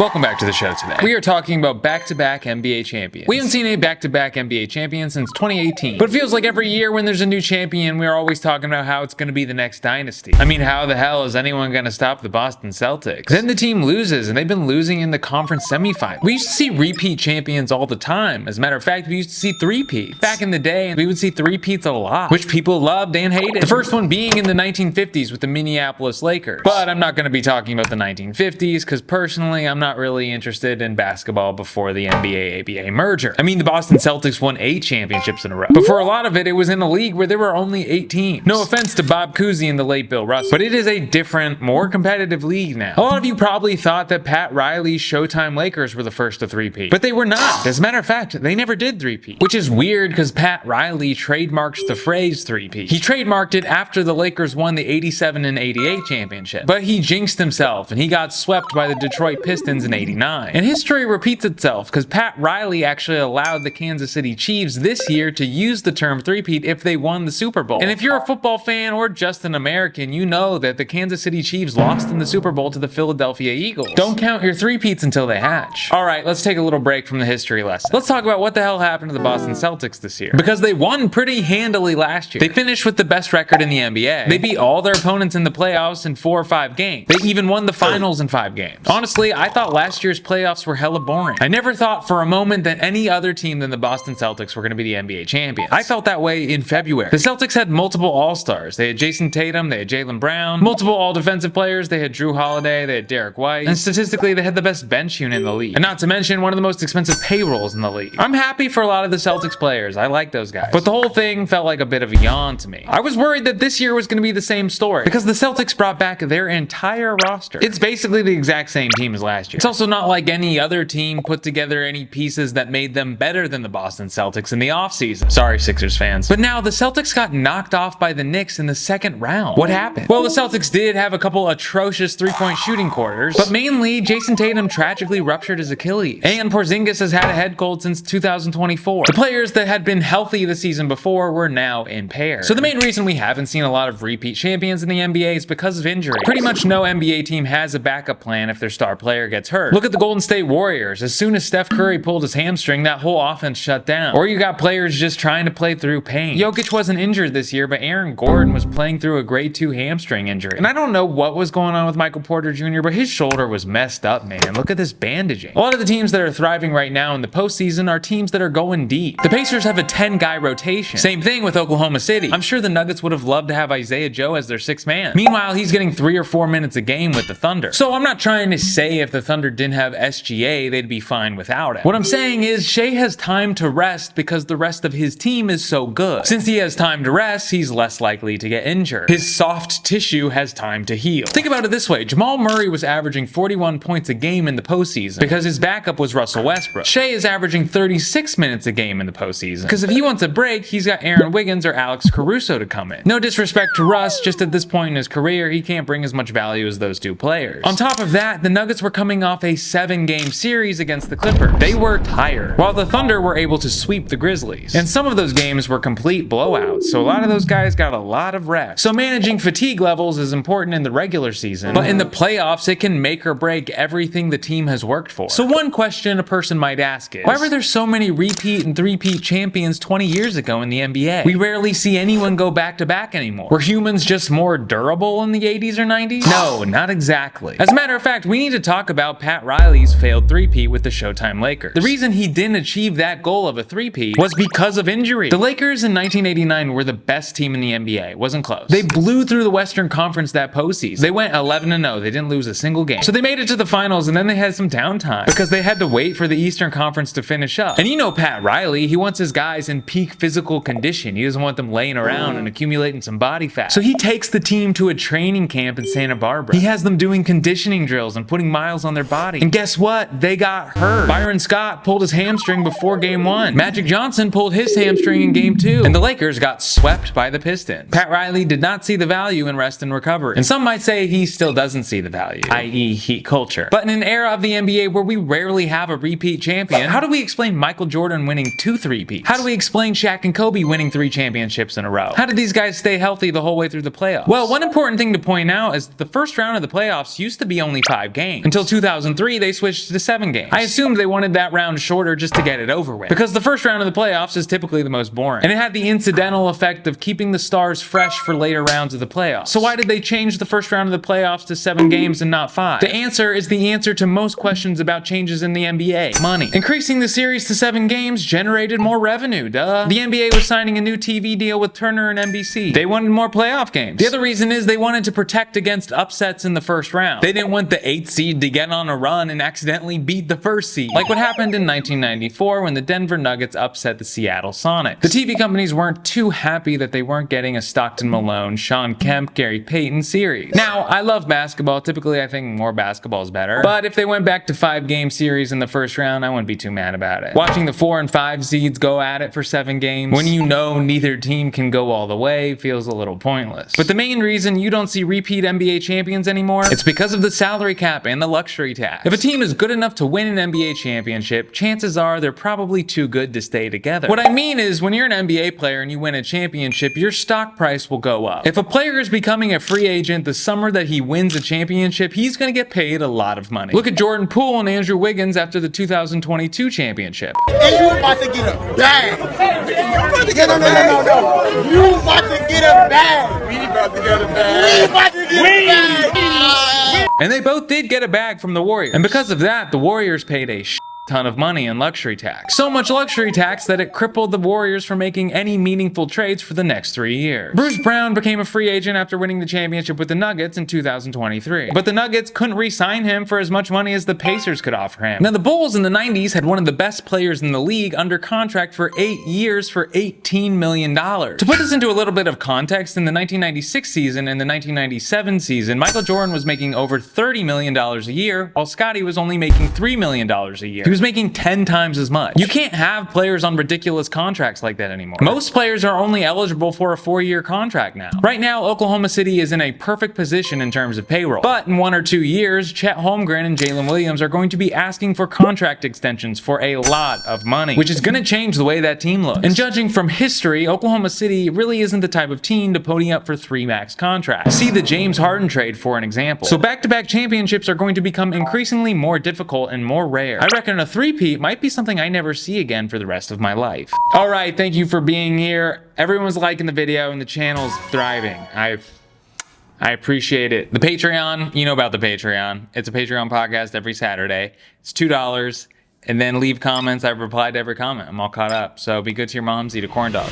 Welcome back to the show today. We are talking about back-to-back NBA champions. We haven't seen a back-to-back NBA champion since 2018. But it feels like every year when there's a new champion, we're always talking about how it's going to be the next dynasty. I mean, how the hell is anyone going to stop the Boston Celtics? Then the team loses, and they've been losing in the conference semifinals. We used to see repeat champions all the time. As a matter of fact, we used to see three-peats. Back in the day, we would see three-peats a lot, which people loved and hated. The first one being in the 1950s with the Minneapolis Lakers. But I'm not going to be talking about the 1950s, because personally, I'm not really interested in basketball before the NBA-ABA merger. I mean, the Boston Celtics won 8 championships in a row. But for a lot of it, it was in a league where there were only 8 teams. No offense to Bob Cousy and the late Bill Russell, but it is a different, more competitive league now. A lot of you probably thought that Pat Riley's Showtime Lakers were the first to three-peat, but they were not. As a matter of fact, they never did three-peat, which is weird because Pat Riley trademarked the phrase three-peat. He trademarked it after the Lakers won the 87 and 88 championship, but he jinxed himself and he got swept by the Detroit Pistons in 89. And history repeats itself because Pat Riley actually allowed the Kansas City Chiefs this year to use the term three-peat if they won the Super Bowl. And if you're a football fan or just an American, you know that the Kansas City Chiefs lost in the Super Bowl to the Philadelphia Eagles. Don't count your three-peats until they hatch. All right, let's take a little break from the history lesson. Let's talk about what the hell happened to the Boston Celtics this year. Because they won pretty handily last year. They finished with the best record in the NBA. They beat all their opponents in the playoffs in 4 or 5 games. They even won the finals in 5 games. Honestly, I thought last year's playoffs were hella boring. I never thought for a moment that any other team than the Boston Celtics were going to be the NBA champions. I felt that way in February. The Celtics had multiple all-stars. They had Jayson Tatum, they had Jaylen Brown, multiple all-defensive players, they had Jrue Holiday, they had Derrick White, and statistically they had the best bench unit in the league. And not to mention one of the most expensive payrolls in the league. I'm happy for a lot of the Celtics players. I like those guys. But the whole thing felt like a bit of a yawn to me. I was worried that this year was going to be the same story because the Celtics brought back their entire roster. It's basically the exact same team as last year. It's also not like any other team put together any pieces that made them better than the Boston Celtics in the offseason. Sorry, Sixers fans. But now the Celtics got knocked off by the Knicks in the second round. What happened? Well, the Celtics did have a couple atrocious three-point shooting quarters, but mainly Jayson Tatum tragically ruptured his Achilles, and Porzingis has had a head cold since 2024. The players that had been healthy the season before were now impaired. So the main reason we haven't seen a lot of repeat champions in the NBA is because of injury. Pretty much no NBA team has a backup plan if their star player gets hurt. Look at the Golden State Warriors. As soon as Steph Curry pulled his hamstring, that whole offense shut down. Or you got players just trying to play through pain. Jokic wasn't injured this year, but Aaron Gordon was playing through a grade 2 hamstring injury. And I don't know what was going on with Michael Porter Jr., but his shoulder was messed up, man. Look at this bandaging. A lot of the teams that are thriving right now in the postseason are teams that are going deep. The Pacers have a 10-guy rotation. Same thing with Oklahoma City. I'm sure the Nuggets would have loved to have Isaiah Joe as their 6th man. Meanwhile, he's getting 3 or 4 minutes a game with the Thunder. So I'm not trying to say if the Thunder didn't have SGA, they'd be fine without it. What I'm saying is Shea has time to rest because the rest of his team is so good. Since he has time to rest, he's less likely to get injured. His soft tissue has time to heal. Think about it this way. Jamal Murray was averaging 41 points a game in the postseason because his backup was Russell Westbrook. Shea is averaging 36 minutes a game in the postseason because if he wants a break, he's got Aaron Wiggins or Alex Caruso to come in. No disrespect to Russ, just at this point in his career, he can't bring as much value as those 2 players. On top of that, the Nuggets were coming off a 7-game series against the Clippers. They were tired, while the Thunder were able to sweep the Grizzlies. And some of those games were complete blowouts, so a lot of those guys got a lot of rest. So managing fatigue levels is important in the regular season, but in the playoffs, it can make or break everything the team has worked for. So one question a person might ask is, why were there so many repeat and three-peat champions 20 years ago in the NBA? We rarely see anyone go back-to-back anymore. Were humans just more durable in the 80s or 90s? No, not exactly. As a matter of fact, we need to talk about Pat Riley's failed three-peat with the Showtime Lakers. The reason he didn't achieve that goal of a three-peat was because of injury. The Lakers in 1989 were the best team in the NBA. It wasn't close. They blew through the Western Conference that postseason. They went 11-0. They didn't lose a single game. So they made it to the finals, and then they had some downtime because they had to wait for the Eastern Conference to finish up. And you know Pat Riley, he wants his guys in peak physical condition. He doesn't want them laying around and accumulating some body fat. So he takes the team to a training camp in Santa Barbara. He has them doing conditioning drills and putting miles on their body. And guess what? They got hurt. Byron Scott pulled his hamstring before game 1. Magic Johnson pulled his hamstring in game 2. And the Lakers got swept by the Pistons. Pat Riley did not see the value in rest and recovery. And some might say he still doesn't see the value, i.e. heat culture. But in an era of the NBA where we rarely have a repeat champion, how do we explain Michael Jordan winning 2 three-peats? How do we explain Shaq and Kobe winning 3 championships in a row? How did these guys stay healthy the whole way through the playoffs? Well, one important thing to point out is that the first round of the playoffs used to be only 5 games. Until 2000 2003, they switched to 7 games. I assumed they wanted that round shorter just to get it over with, because the first round of the playoffs is typically the most boring, and it had the incidental effect of keeping the stars fresh for later rounds of the playoffs. So why did they change the first round of the playoffs to 7 games and not 5? The answer is the answer to most questions about changes in the NBA: money. Increasing the series to 7 games generated more revenue, duh. The NBA was signing a new TV deal with Turner and NBC. They wanted more playoff games. The other reason is they wanted to protect against upsets in the first round. They didn't want the 8th seed to get on a run and accidentally beat the 1st seed, like what happened in 1994 when the Denver Nuggets upset the Seattle Sonics. The TV companies weren't too happy that they weren't getting a Stockton Malone, Sean Kemp, Gary Payton series. Now, I love basketball. Typically, I think more basketball is better, but if they went back to 5-game series in the first round, I wouldn't be too mad about it. Watching the 4 and 5 seeds go at it for 7 games when you know neither team can go all the way feels a little pointless. But the main reason you don't see repeat NBA champions anymore, it's because of the salary cap and the luxury tax. If a team is good enough to win an NBA championship, chances are they're probably too good to stay together. What I mean is, when you're an NBA player and you win a championship, your stock price will go up. If a player is becoming a free agent the summer that he wins a championship, he's going to get paid a lot of money. Look at Jordan Poole and Andrew Wiggins after the 2022 championship. And you about to get a bag. You about to get a bag. No. You about to get a bag. We about to get a bag. We about to get a bag. And they both did get a bag from the Warriors. And because of that, the Warriors paid a ton of money in luxury tax. So much luxury tax that it crippled the Warriors from making any meaningful trades for the next 3 years. Bruce Brown became a free agent after winning the championship with the Nuggets in 2023. But the Nuggets couldn't re-sign him for as much money as the Pacers could offer him. Now, the Bulls in the 90s had one of the best players in the league under contract for 8 years for $18 million. To put this into a little bit of context, in the 1996 season and the 1997 season, Michael Jordan was making over $30 million a year, while Scottie was only making $3 million a year. He was making 10 times as much. You can't have players on ridiculous contracts like that anymore. Most players are only eligible for a 4-year contract now. Right now, Oklahoma City is in a perfect position in terms of payroll. But in 1 or 2 years, Chet Holmgren and Jaylen Williams are going to be asking for contract extensions for a lot of money, which is going to change the way that team looks. And judging from history, Oklahoma City really isn't the type of team to pony up for 3 max contracts. See the James Harden trade for an example. So back-to-back championships are going to become increasingly more difficult and more rare. I reckon a three-peat might be something I never see again for the rest of my life. All right, thank you for being here. Everyone's liking the video and the channel's thriving. I appreciate it. The Patreon, you know about the Patreon. It's a Patreon podcast every Saturday. It's $2. And then leave comments. I've replied to every comment. I'm all caught up. So be good to your moms, eat a corn dog.